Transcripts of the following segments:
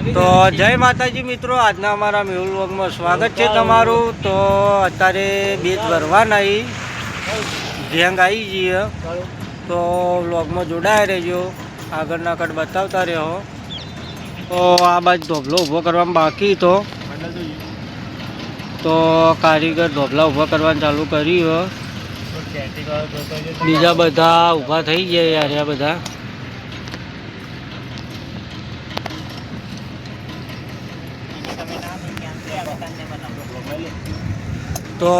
તો જય માતાજી મિત્રો, આજના અમારા મેહુલ વ્લોગમાં સ્વાગત છે તમારું। તો અત્યારે બીજ ભરવાના ભેંગ આવી જઈએ, તો વ્લોગમાં જોડાયા રહેજો, આગળના કટ બતાવતા રહ્યો। તો આ બાજુ ધોબલો ઊભો કરવામાં બાકી તો કારીગર ધોબલા ઊભા કરવાનું ચાલુ કર્યું। બીજા બધા ઊભા થઈ ગયા યાર, આ બધા તો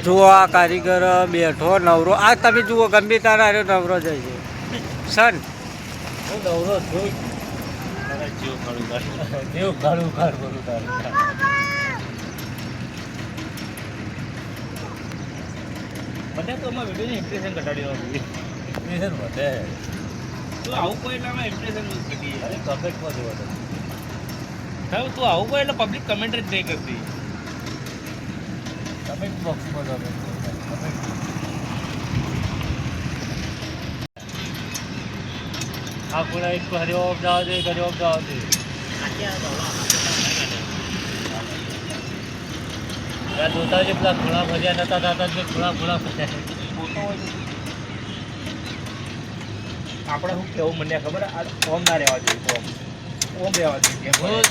જુઓ આ કારીગર બેઠો નવરો। આ તમે જુઓ ગમે તારા નવરો જાય છે સન નવરો મને તો વિડીયોની ઇમ્પ્રેશન ઘટાડી ઇમ્પ્રેશન વધે તો આવું કોઈ એટલે ઇમ્પ્રેશન ઘટી અરે કમેન્ટમાં જોવા તો તું આવું કોઈ એટલે પબ્લિક કમેન્ટ જ નહીં કરતી। કમેન્ટ બોક્સમાં આ કોણા એક હરિ ઓમ જાવ દે હરિ ઓમ જાવ દે યાર જોતા જે પેલા ઘોડા ભર્યા નતા થતા જે ઘોડા ફર્યા આપણે શું કેવું મને ખબર આ ઓમ ના રહેવા જોઈએ ઓમ રહેવા જોઈએ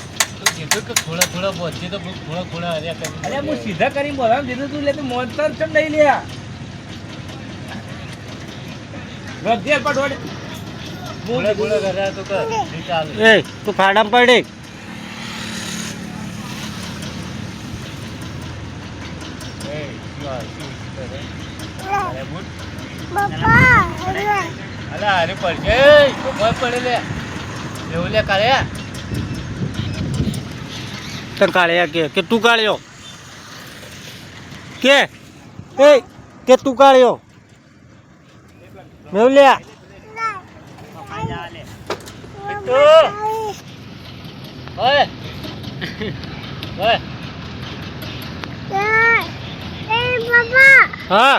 કીધું કે થોડા પહોંચી તો થોડા હર્યા અરે હું સીધા કરી બોલા દીધું તું એટલે મોન્સ્ટર ચમ લઈ લ્યા રદ્યા પટોડે બોલે કર્યા તો કર ચાલ એ તું ખાડામાં પડે અરે પડશે પડે લે એવું લે કાળ્યા તને કાળ્યા કે તું કાળ્યો કે તું કાળ્યો મેં લ્યા હા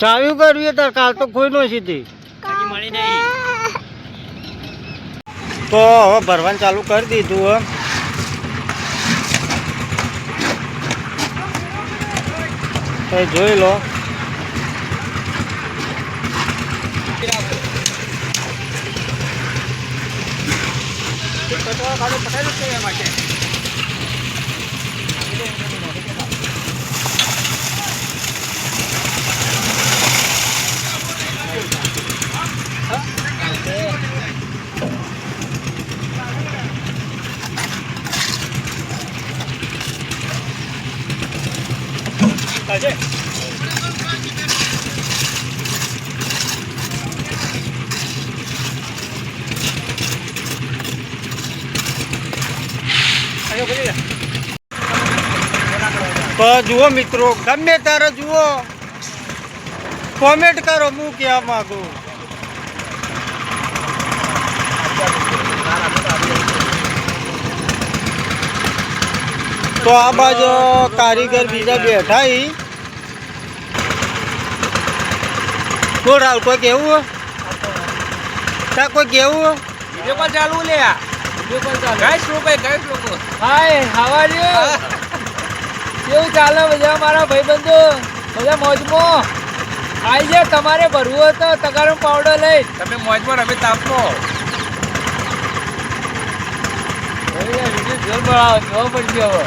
ચાવ્યું કરવી તાર કાલ તો કોઈ નો સીધી તો હવે ભરવાનું ચાલુ કરી દીધું તો જોઈ લો તો જુઓ મિત્રો, ગમે તારે જુઓ કોમેન્ટ કરો, હું કહેવા માંગુ તો આ બાજુ કારીગર બીજા બેઠા રાવ કોઈ કેવું કોઈ કેવું ચાલુ લે કેવું ચાલે બધા મારા ભાઈબંધો બધા મોજમાં આવી જાય। તમારે ભરવું હોય તો તગારો પાવડર લઈ તમે મોજમાં રમે તાપનો જોવા પડશે હવે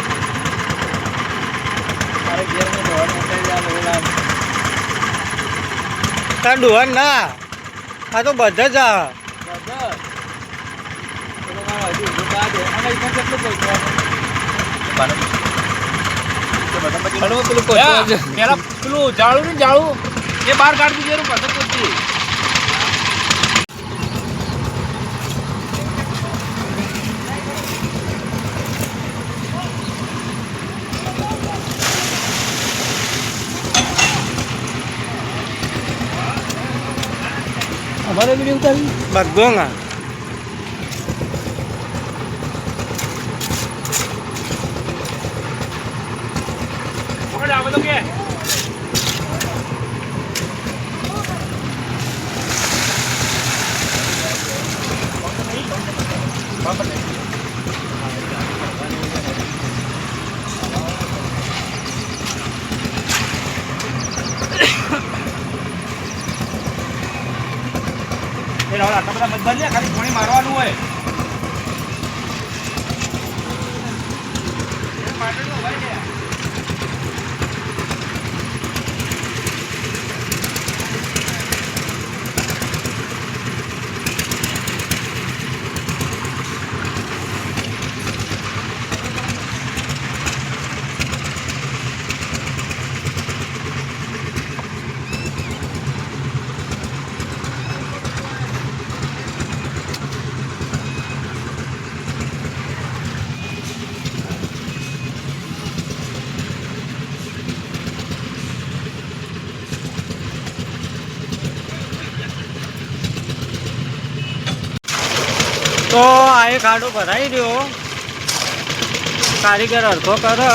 તાર ડોહન ના આ તો બધા જ પેલું જાળું ને જાળું એ બહાર કાઢી દીધું પસંદ કરતી અમારે વિડીયો ઉતારી બગોંગા આટલા બધા મતદાન લે, ખાલી પાણી મારવાનું હોય. તો આ એક ખાડો ભરાઈ રહ્યો, કારીગર અડધો કરે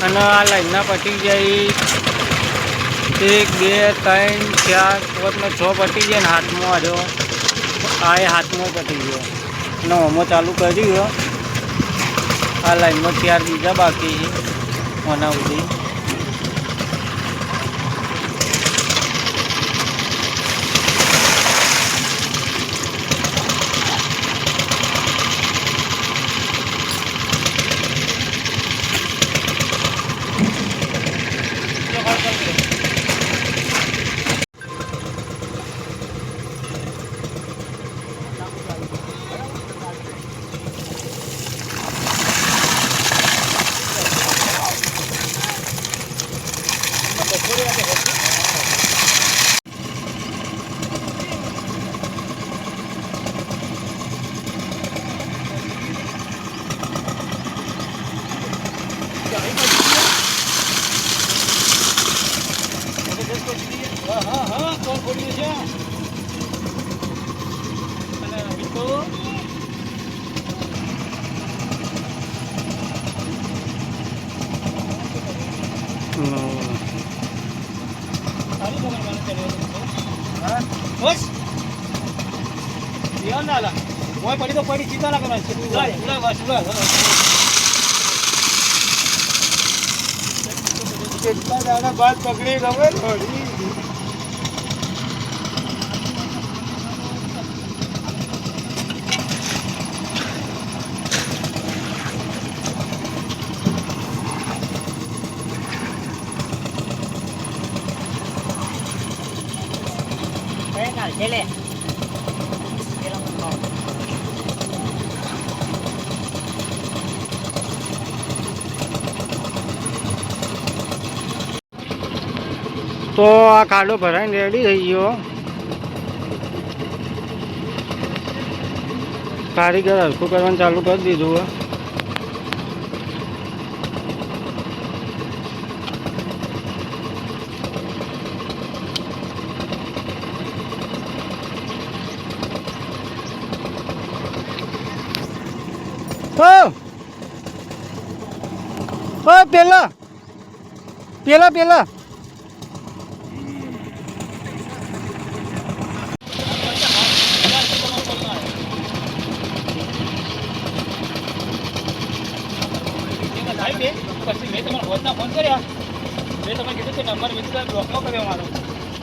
અને આ લાઈનના પટી જાય 1 2 3 4 5 6 પટી જાય ને હાથમાં આવ્યો, આ એ હાથમાં પટી ગયો અને હોમો ચાલુ કર્યો. આ લાઈનમાં 4 બીજા બાકી છે ઓના સુધી. બસ ધ્યાન ના લા, કોઈ પડી તો પડી, ચિંતા ના કરવાની. કેટલા દાડા બાદ પકડી ખબર પડી. તો આ ખાડો ભરાઈને રેડી થઈ ગયો. કારીગર હરખું કરવાનું ચાલુ કરી દીધું. પેલા પેલા પેલા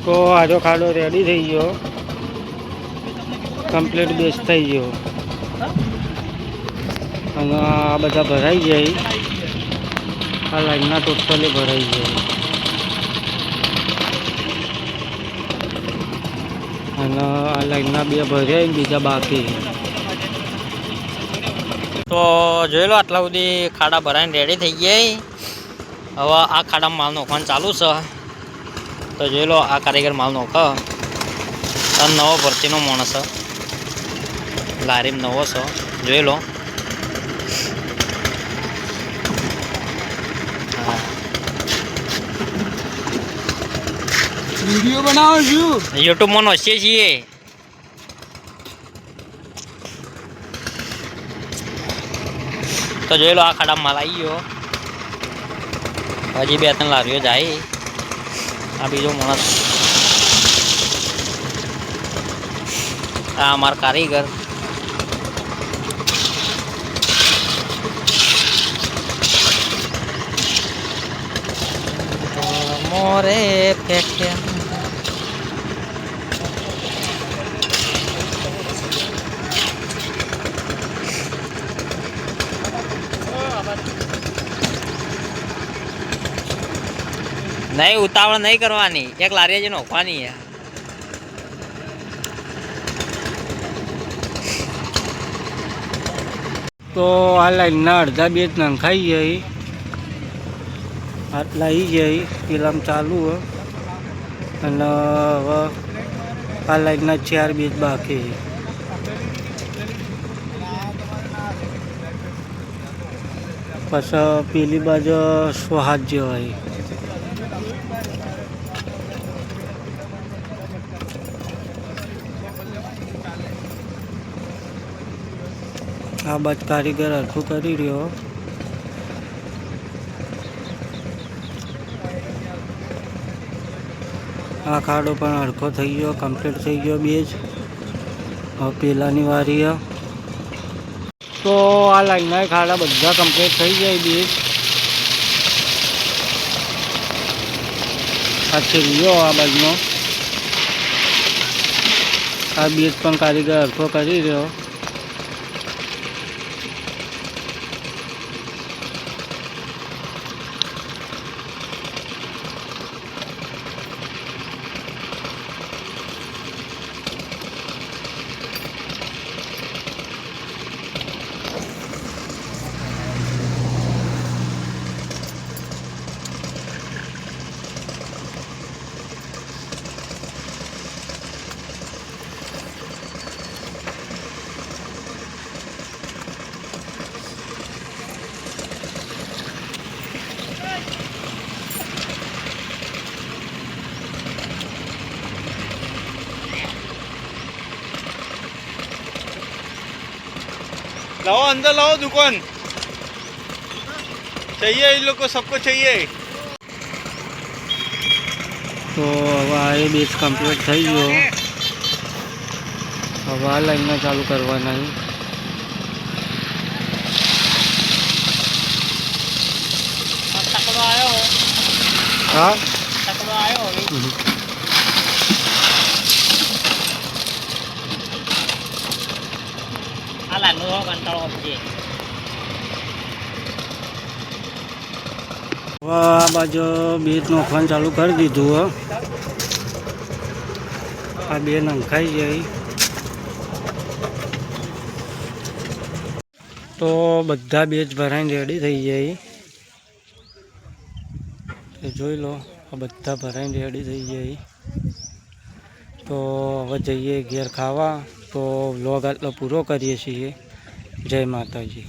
તો આજો ખાડો રેડી થઈ ગયો, કમ્પ્લીટ બેસ થઈ ગયો અને આ બધા ભરાઈ જાય. આ લાઈનના ટોટલી ભરાઈ જાય અને આ લાઈનના 2 ભર્યા બીજા બાકી. તો જોઈ લો, આટલા સુધી ખાડા ભરાઈને રેડી થઈ ગયા. હવે આ ખાડામાં માલ નોખવાનું ચાલુ છે. તો જોઈ લો, આ કારીગર માલ નોખે. આ નવો ભરતીનો માણસ છે, લારીમાં નવો છે. જોઈ લો, વિડીયો બનાવું છું, યુટ્યુબમાં નોખીએ છીએ. તો જોઈ લો, આ ખાડામાં માલ આવી ગયો. હજી 2 3 લારીઓ જાય. આ બીજો માણસ, આ અમારા કારીગર. મોરે ફેંક્યા. નહીં ઉતાવળ નહીં કરવાની, એક લારી જ નોખવાની. તો આ લાઈનના અડધા બેજ નંખાઈ જાય, આટલા આવી જાય પેલામાં ચાલુ હોય અને હવે આ લાઈનના 4 બેજ બાકી છે. પછી પેલી બાજુ 100 હાથ જેવાય. આ બાદ કારીગર હરખું કરી રહ્યો. આ ખાડો પણ હરખો થઈ ગયો, કમ્પ્લીટ થઈ ગયો બેજ. હવે પેલાની વારી છે. તો આ લાઈનના ખાડા બધા કમ્પ્લીટ થઈ જાય બેજ. આ છેલ્લો આ બાજુનો આ બેજ પણ કારીગર હરખો કરી રહ્યો. लाओ अंदर लाओ दुकान चाहिए इन लोग को सबको चाहिए. તો હવે આ એ બેઝ કમ્પ્લીટ થઈ ગયો. હવે આ લાઈનમાં ચાલુ કરવાના. તકડો આવ્યો, હા તકડો આવ્યો. આ લાઈનનો કંટાળો આપજે. હવે આ બાજુ બેજ નોખવાનું ચાલુ કરી દીધું હો. આ બે નંખાઈ જાય તો બધા બેજ ભરાઈને રેડી થઈ જાય. જોઈ લો, આ બધા ભરાઈને રેડી થઈ જાય. તો હવે જઈએ ઘેર ખાવા. તો વ્લોગ આટલો પૂરો કરીએ છીએ. જય માતાજી.